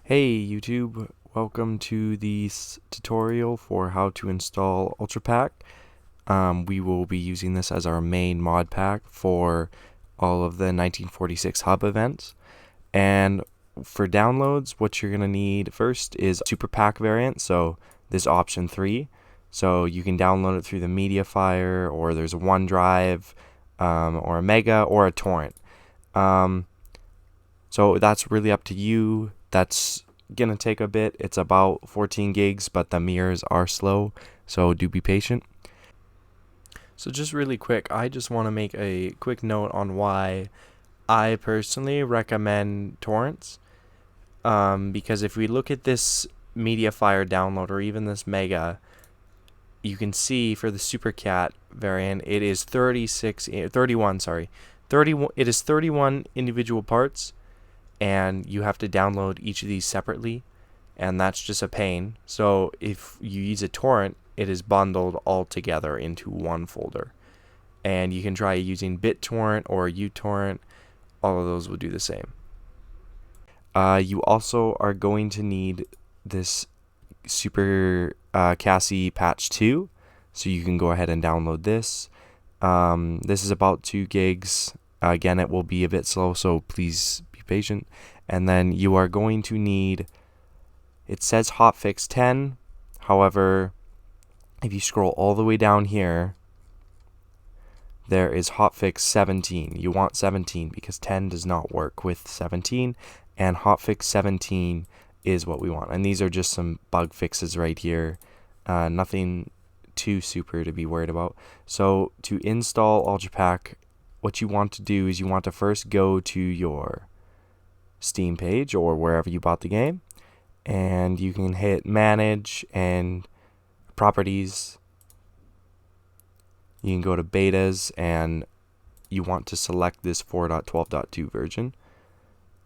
Hey YouTube, welcome to this tutorial for how to install Ultrapack. We will be using this as our main mod pack for all of the 1946 hub events. And for downloads, what you're going to need first is Super Pack variant, so this option 3. So you can download it through the MediaFire, or there's a OneDrive, or a Mega, or a torrent. So that's really up to you. That's gonna take a bit. It's about 14 gigs, but the mirrors are slow, so do be patient. So just really quick, I just want to make a quick note on why I personally recommend torrents. Because if we look at this MediaFire download or even this Mega, you can see for the SuperCat variant, it is 31, sorry. 31, it is 31 individual parts, and you have to download each of these separately, and that's just a pain. So if you use a torrent, it is bundled all together into one folder, and you can try using BitTorrent or uTorrent. All of those will do the same. You also are going to need this Super Cassie patch 2, so you can go ahead and download this. This is about 2 gigs. Again, it will be a bit slow, so please be patient. And then you are going to need, it says hotfix 10, however, if you scroll all the way down here, there is hotfix 17. You want 17 because 10 does not work with 17, and hotfix 17 is what we want. And these are just some bug fixes right here. Nothing too super to be worried about. So to install Ultrapack, what you want to do is you want to first go to your Steam page or wherever you bought the game, and you can hit manage and properties. You can go to betas, and you want to select this 4.12.2 version,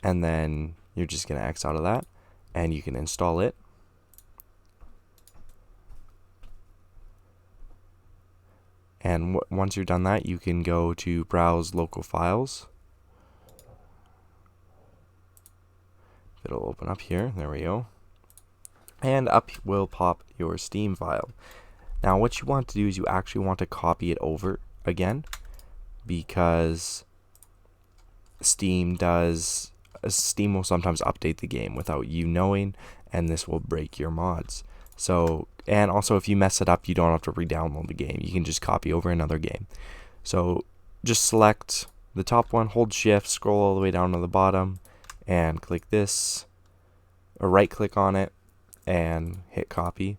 and then you're just going to X out of that, and you can install it. And once you're done that, you can go to browse local files. It'll open up here. There we go. And up will pop your Steam file. Now what you want to do is you actually want to copy it over again, because Steam will sometimes update the game without you knowing, and this will break your mods. So, and also if you mess it up, you don't have to re-download the game. You can just copy over another game. So just select the top one, hold shift, scroll all the way down to the bottom, and click this, or right click on it and hit copy.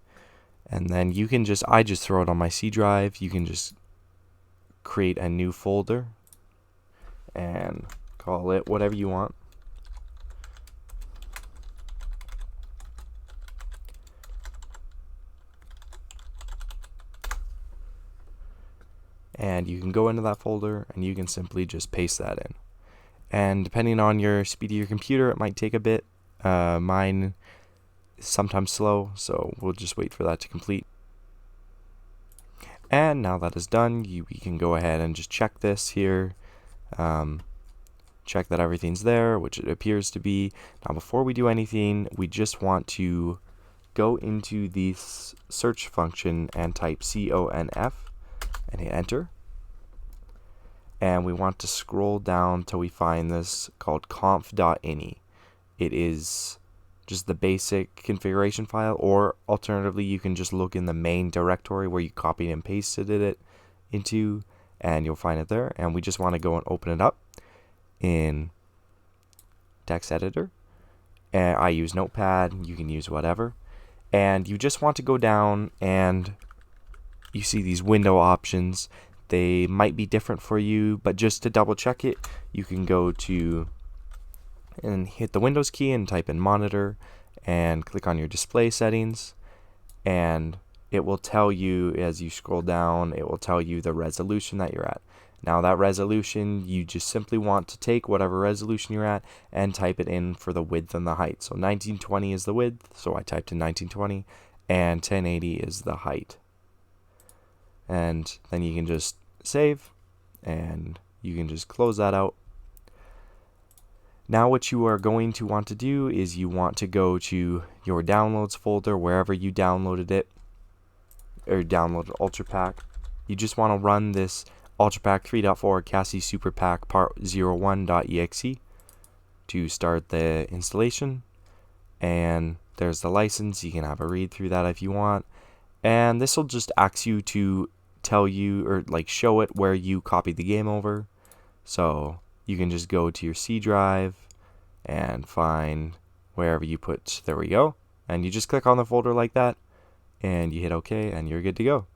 And then you can I just throw it on my C drive. You can just create a new folder and call it whatever you want. And you can go into that folder and you can simply just paste that in. And depending on your speed of your computer, it might take a bit. Mine is sometimes slow, so we'll just wait for that to complete. And now that is done, we can go ahead and just check this here. Check that everything's there, which it appears to be. Now before we do anything, we just want to go into the search function and type CONF and hit enter. And we want to scroll down till we find this called conf.ini. It is just the basic configuration file, or alternatively you can just look in the main directory where you copied and pasted it into, and you'll find it there. And we just want to go and open it up in text editor, and I use Notepad, you can use whatever. And you just want to go down, and you see these window options. They might be different for you, but just to double check it, you can go to and hit the Windows key and type in monitor and click on your display settings, and it will tell you, as you scroll down, it will tell you the resolution that you're at. Now that resolution, you just simply want to take whatever resolution you're at and type it in for the width and the height. So 1920 is the width, so I typed in 1920, and 1080 is the height. And then you can just save, and you can just close that out. Now what you are going to want to do is you want to go to your downloads folder wherever you downloaded it, or downloaded Ultrapack. You just want to run this Ultrapack 3.4 Cassie Super Pack Part 01.exe to start the installation. And there's the license. You can have a read through that if you want. And this will just ask you to tell you, or like show it where you copied the game over. So you can just go to your C drive and find wherever you put, there we go. And you just click on the folder like that and you hit OK and you're good to go.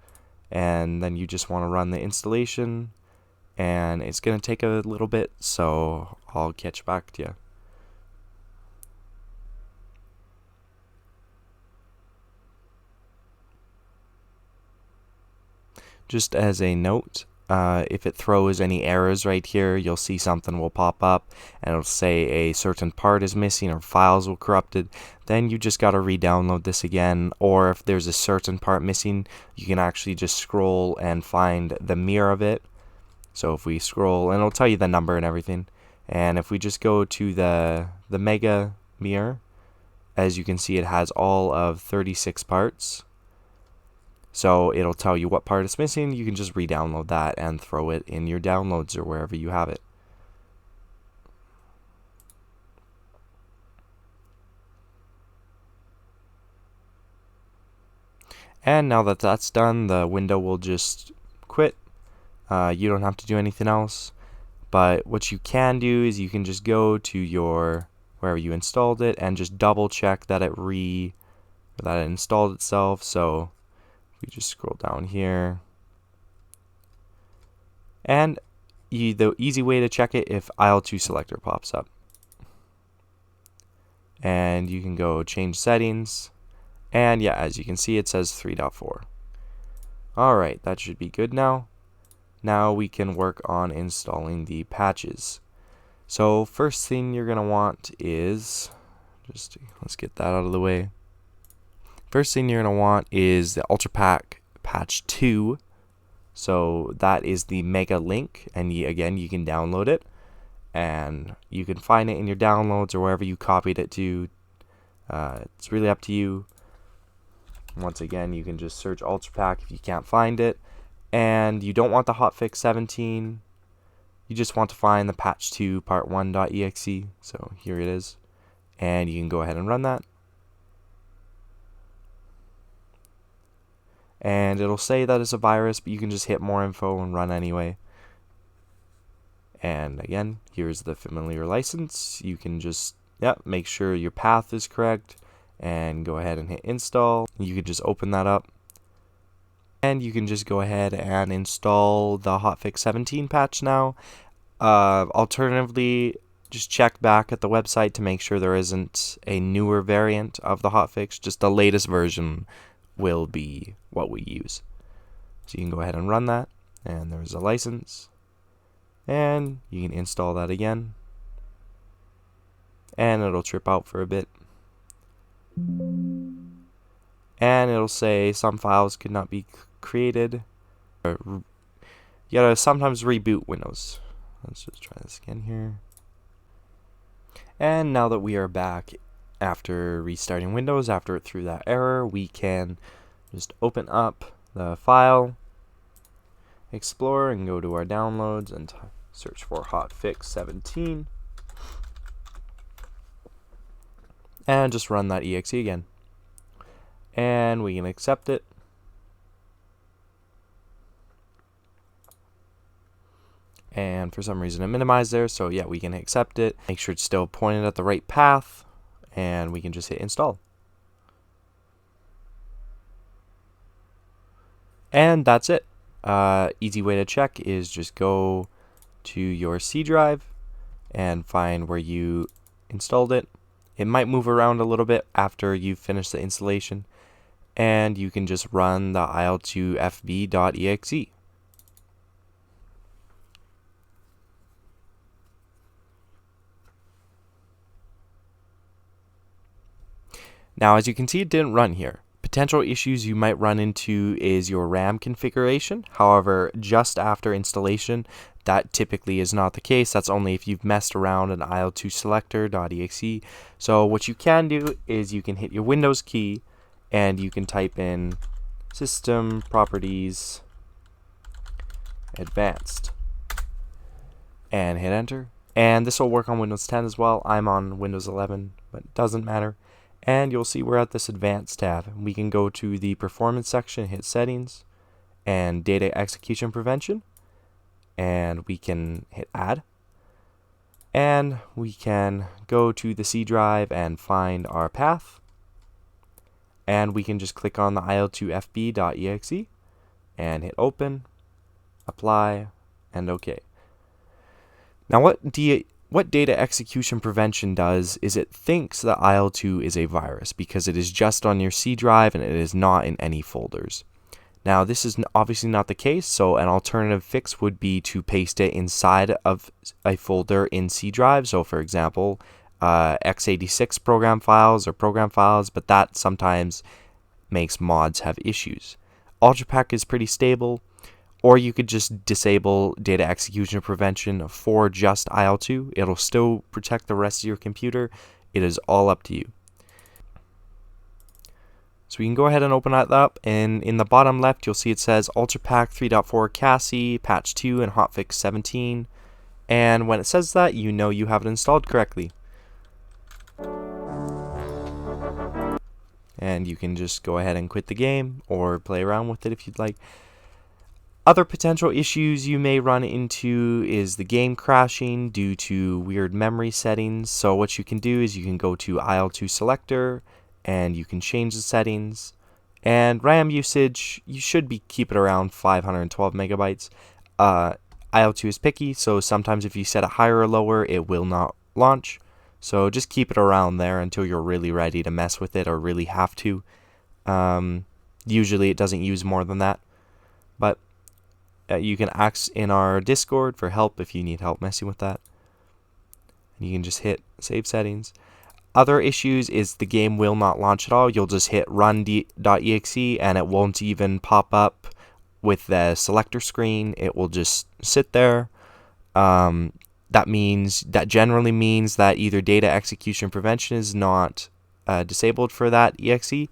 And then you just want to run the installation, and it's going to take a little bit, so I'll catch back to you. Just as a note, if it throws any errors right here, you'll see something will pop up and it'll say a certain part is missing or files were corrupted. Then you just got to re-download this again, or if there's a certain part missing, you can actually just scroll and find the mirror of it. So if we scroll, and it'll tell you the number and everything, and if we just go to the mega mirror, as you can see, it has all of 36 parts. So it'll tell you what part is missing. You can just re-download that and throw it in your downloads or wherever you have it. And now that that's done, the window will just quit. You don't have to do anything else. But what you can do is you can just go to your wherever you installed it and just double check that it installed itself. So we just scroll down here, and the easy way to check it, if IL2 selector pops up, and you can go change settings, and yeah, as you can see, it says 3.4. Alright, that should be good now. Now we can work on installing the patches. So first thing you're gonna want is, let's get that out of the way. First thing you're going to want is the Ultrapack patch 2. So that is the mega link, and again, you can download it, and you can find it in your downloads or wherever you copied it to. It's really up to you. Once again, you can just search Ultrapack if you can't find it, and you don't want the hotfix 17. You just want to find the patch 2 part 1.exe. So here it is, and you can go ahead and run that. And it'll say that it's a virus, but you can just hit more info and run anyway. And again, here's the familiar license. You can just make sure your path is correct and go ahead and hit install. You can just open that up, and you can just go ahead and install the hotfix 17 patch now. Alternatively, just check back at the website to make sure there isn't a newer variant of the hotfix. Just the latest version will be what we use. So you can go ahead and run that, and there's a license, and you can install that again, and it'll trip out for a bit, and it'll say some files could not be created. You gotta sometimes reboot Windows. Let's just try this again here. And now that we are back after restarting Windows, after it threw that error, we can just open up the file Explorer and go to our downloads and search for hotfix 17, and just run that exe again, and we can accept it. And for some reason it minimized there, so yeah, we can accept it. Make sure it's still pointed at the right path, and we can just hit install. And that's it. Easy way to check is just go to your C drive and find where you installed it. It might move around a little bit after you've finished the installation, and you can just run the il2fb.exe. Now, as you can see, it didn't run here. Potential issues you might run into is your RAM configuration. However, just after installation, that typically is not the case. That's only if you've messed around in il2selector.exe. So what you can do is you can hit your Windows key and you can type in System Properties Advanced and hit enter. And this will work on Windows 10 as well. I'm on Windows 11, but it doesn't matter. And you'll see we're at this Advanced tab. We can go to the Performance section, hit Settings, and Data Execution Prevention. And we can hit Add. And we can go to the C drive and find our path. And we can just click on the il2fb.exe and hit Open, Apply, and OK. Now what data execution prevention does is it thinks that il2 is a virus because it is just on your C drive and it is not in any folders. Now this is obviously not the case, so an alternative fix would be to paste it inside of a folder in C drive. So for example, x86 program files or program files, but that sometimes makes mods have issues. Ultrapack is pretty stable. Or you could just disable data execution prevention for just il2. It'll still protect the rest of your computer. It is all up to you. So we can go ahead and open that up, and in the bottom left you'll see it says Ultrapack 3.4 CASI, patch 2, and hotfix 17. And when it says that, you know you have it installed correctly. And you can just go ahead and quit the game or play around with it if you'd like. Other potential issues you may run into is the game crashing due to weird memory settings. So what you can do is you can go to il2 selector and you can change the settings. And RAM usage, you should keep it around 512 megabytes. il2 is picky, so sometimes if you set it higher or lower, it will not launch. So just keep it around there until you're really ready to mess with it or really have to. Usually it doesn't use more than that. But you can ask in our Discord for help if you need help messing with that. And you can just hit Save Settings. Other issues is the game will not launch at all. You'll just hit run.exe and it won't even pop up with the selector screen. It will just sit there. That generally means that either data execution prevention is not disabled for that exe,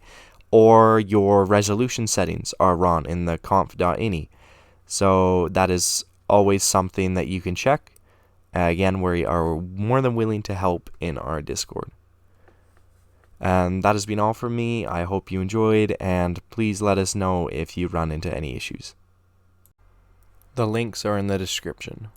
or your resolution settings are wrong in the conf.ini. So that is always something that you can check. Again, we are more than willing to help in our Discord. And that has been all from me. I hope you enjoyed, and please let us know if you run into any issues. The links are in the description.